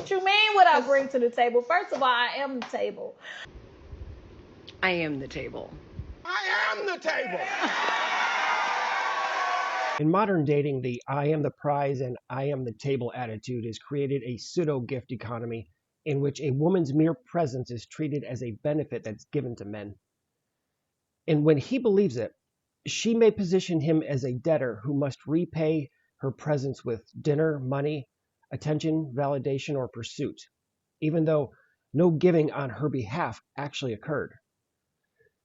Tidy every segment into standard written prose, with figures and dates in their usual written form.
What you mean what I bring to the table? First of all, I am the table. I am the table. I am the table. In modern dating, the I am the prize and I am the table attitude has created a pseudo-gift economy in which a woman's mere presence is treated as a benefit that's given to men. And when he believes it, she may position him as a debtor who must repay her presence with dinner, money, attention, validation, or pursuit, even though no giving on her behalf actually occurred.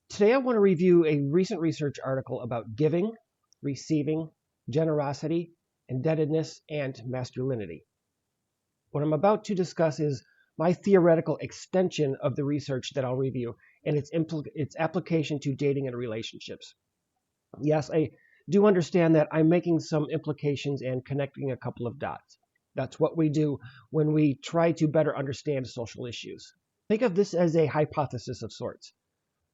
Today, I want to review a recent research article about giving, receiving, generosity, indebtedness, and masculinity. What I'm about to discuss is my theoretical extension of the research that I'll review and its application to dating and relationships. Yes, I do understand that I'm making some implications and connecting a couple of dots. That's what we do when we try to better understand social issues. Think of this as a hypothesis of sorts.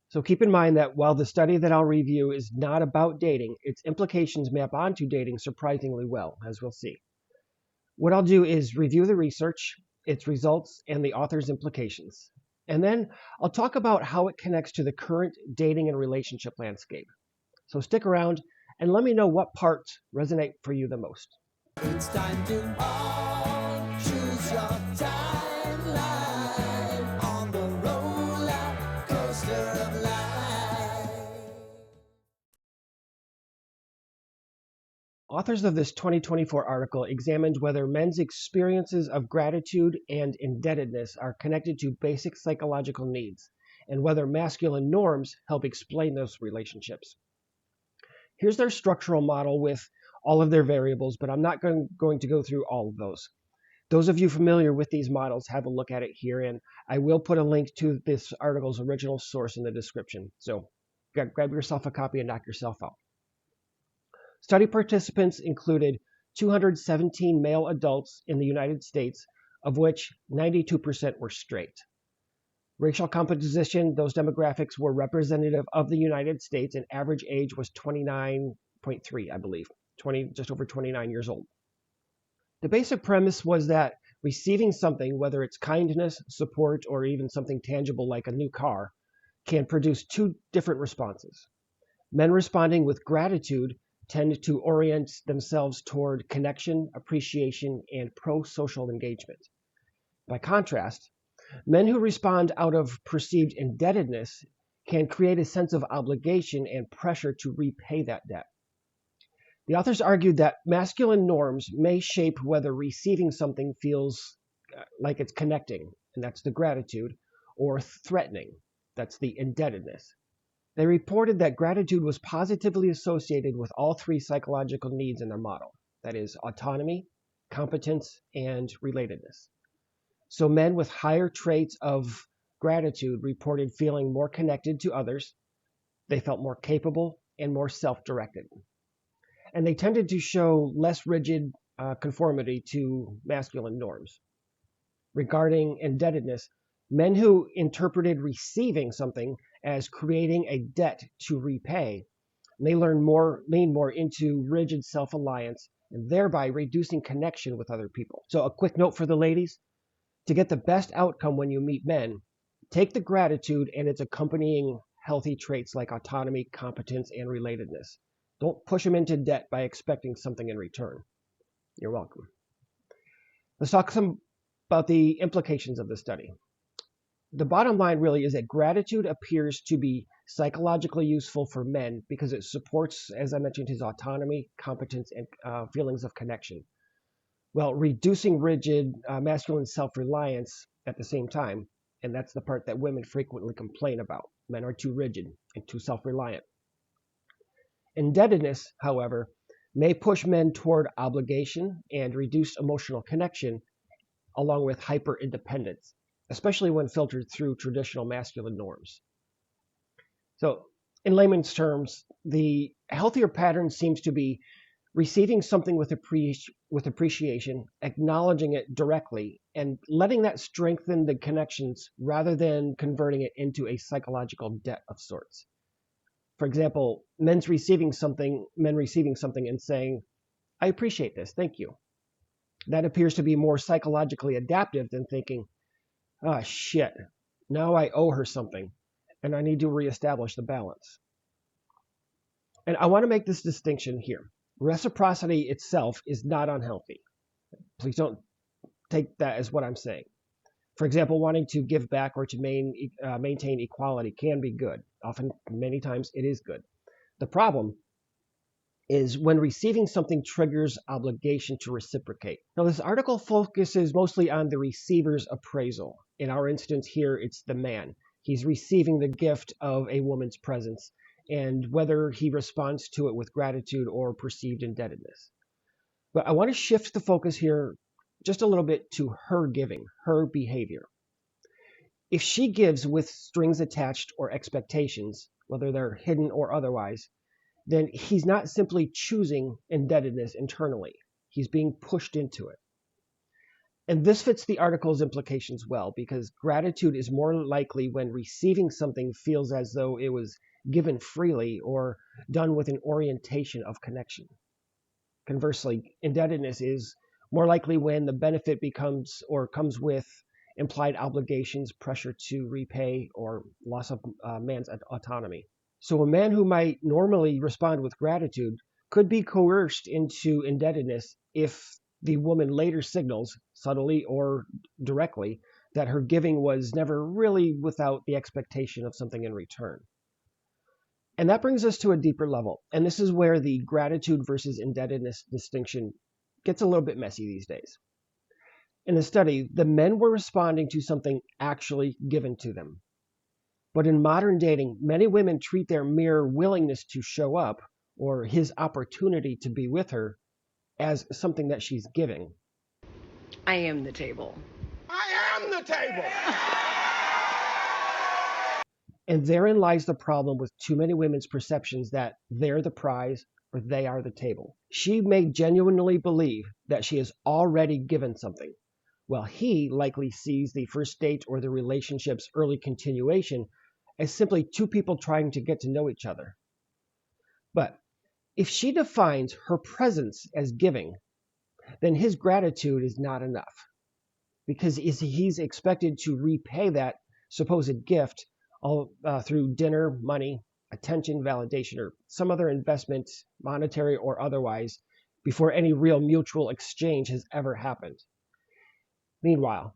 So keep in mind that while the study that I'll review is not about dating, its implications map onto dating surprisingly well, as we'll see. What I'll do is review the research, its results, and the author's implications. And then I'll talk about how it connects to the current dating and relationship landscape. So stick around and let me know what parts resonate for you the most. It's time to all choose your timeline on the roller coaster of life. Authors of this 2024 article examined whether men's experiences of gratitude and indebtedness are connected to basic psychological needs, and whether masculine norms help explain those relationships. Here's their structural model with all of their variables, but I'm not going to go through all of those. Those of you familiar with these models, have a look at it here, and I will put a link to this article's original source in the description. So grab yourself a copy and knock yourself out. Study participants included 217 male adults in the United States, of which 92% were straight. Racial composition, those demographics were representative of the United States, and average age was 29.3, I believe, just over 29 years old. The basic premise was that receiving something, whether it's kindness, support, or even something tangible like a new car, can produce two different responses. Men responding with gratitude tend to orient themselves toward connection, appreciation, and pro-social engagement. By contrast, men who respond out of perceived indebtedness can create a sense of obligation and pressure to repay that debt. The authors argued that masculine norms may shape whether receiving something feels like it's connecting, and that's the gratitude, or threatening, that's the indebtedness. They reported that gratitude was positively associated with all three psychological needs in their model, that is, autonomy, competence, and relatedness. So men with higher traits of gratitude reported feeling more connected to others, they felt more capable, and more self-directed. And they tended to show less rigid conformity to masculine norms. Regarding indebtedness, men who interpreted receiving something as creating a debt to repay may lean more into rigid self-reliance and thereby reducing connection with other people. So a quick note for the ladies: to get the best outcome when you meet men, take the gratitude and its accompanying healthy traits like autonomy, competence, and relatedness. Don't push them into debt by expecting something in return. You're welcome. Let's talk some about the implications of the study. The bottom line really is that gratitude appears to be psychologically useful for men because it supports, as I mentioned, his autonomy, competence, and feelings of connection, while reducing rigid masculine self-reliance at the same time. And that's the part that women frequently complain about. Men are too rigid and too self-reliant. Indebtedness, however, may push men toward obligation and reduced emotional connection, along with hyper-independence, especially when filtered through traditional masculine norms. So, in layman's terms, the healthier pattern seems to be receiving something with appreciation, acknowledging it directly, and letting that strengthen the connections rather than converting it into a psychological debt of sorts. For example, men receiving something and saying, "I appreciate this, thank you." That appears to be more psychologically adaptive than thinking, ah, shit, now I owe her something, and I need to reestablish the balance. And I want to make this distinction here. Reciprocity itself is not unhealthy. Please don't take that as what I'm saying. For example, wanting to give back or to maintain equality can be good. Often, many times, it is good. The problem is when receiving something triggers obligation to reciprocate. Now, this article focuses mostly on the receiver's appraisal. In our instance here, it's the man. He's receiving the gift of a woman's presence and whether he responds to it with gratitude or perceived indebtedness. But I want to shift the focus here just a little bit to her giving, her behavior. If she gives with strings attached or expectations, whether they're hidden or otherwise, then he's not simply choosing indebtedness internally. He's being pushed into it. And this fits the article's implications well, because gratitude is more likely when receiving something feels as though it was given freely or done with an orientation of connection. Conversely, indebtedness is more likely when the benefit becomes or comes with implied obligations, pressure to repay, or loss of man's autonomy. So a man who might normally respond with gratitude could be coerced into indebtedness if the woman later signals, subtly or directly, that her giving was never really without the expectation of something in return. And that brings us to a deeper level. And this is where the gratitude versus indebtedness distinction gets a little bit messy these days. In the study, the men were responding to something actually given to them. But in modern dating, many women treat their mere willingness to show up or his opportunity to be with her as something that she's giving. I am the table. I am the table. And therein lies the problem with too many women's perceptions that they're the prize or they are the table. She may genuinely believe that she has already given something, while he likely sees the first date or the relationship's early continuation as simply two people trying to get to know each other. But if she defines her presence as giving, then his gratitude is not enough, because he's expected to repay that supposed gift through dinner, money, attention, validation, or some other investment, monetary or otherwise, before any real mutual exchange has ever happened. Meanwhile,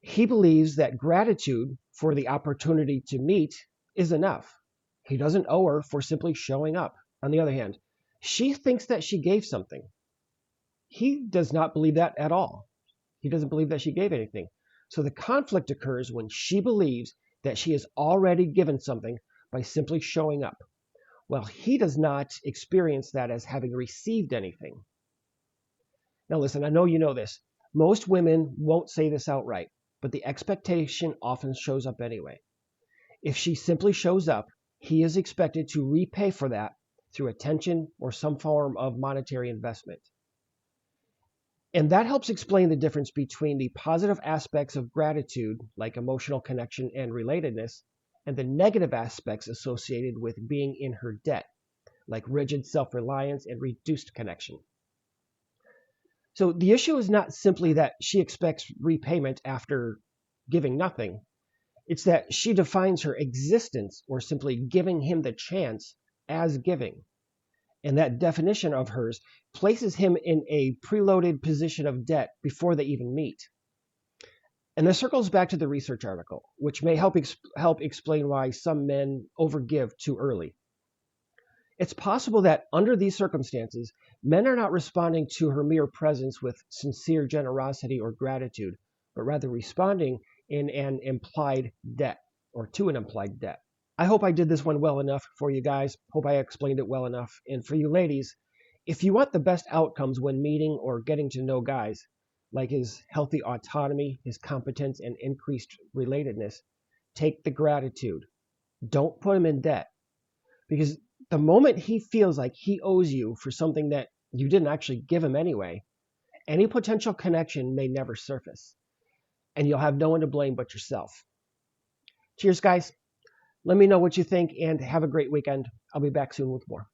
he believes that gratitude for the opportunity to meet is enough. He doesn't owe her for simply showing up. On the other hand, she thinks that she gave something. He does not believe that at all. He doesn't believe that she gave anything. So the conflict occurs when she believes that she has already given something by simply showing up, while he does not experience that as having received anything. Now listen, I know you know this. Most women won't say this outright, but the expectation often shows up anyway. If she simply shows up, he is expected to repay for that through attention or some form of monetary investment. And that helps explain the difference between the positive aspects of gratitude, like emotional connection and relatedness, and the negative aspects associated with being in her debt, like rigid self-reliance and reduced connection. So the issue is not simply that she expects repayment after giving nothing. It's that she defines her existence, or simply giving him the chance, as giving. And that definition of hers places him in a preloaded position of debt before they even meet. And this circles back to the research article, which may help explain why some men overgive too early. It's possible that under these circumstances, men are not responding to her mere presence with sincere generosity or gratitude, but rather responding in an implied debt, or to an implied debt. I hope I did this one well enough for you guys. Hope I explained it well enough. And for you ladies, if you want the best outcomes when meeting or getting to know guys, like his healthy autonomy, his competence, and increased relatedness, take the gratitude. Don't put him in debt. Because the moment he feels like he owes you for something that you didn't actually give him anyway, any potential connection may never surface. And you'll have no one to blame but yourself. Cheers, guys. Let me know what you think and have a great weekend. I'll be back soon with more.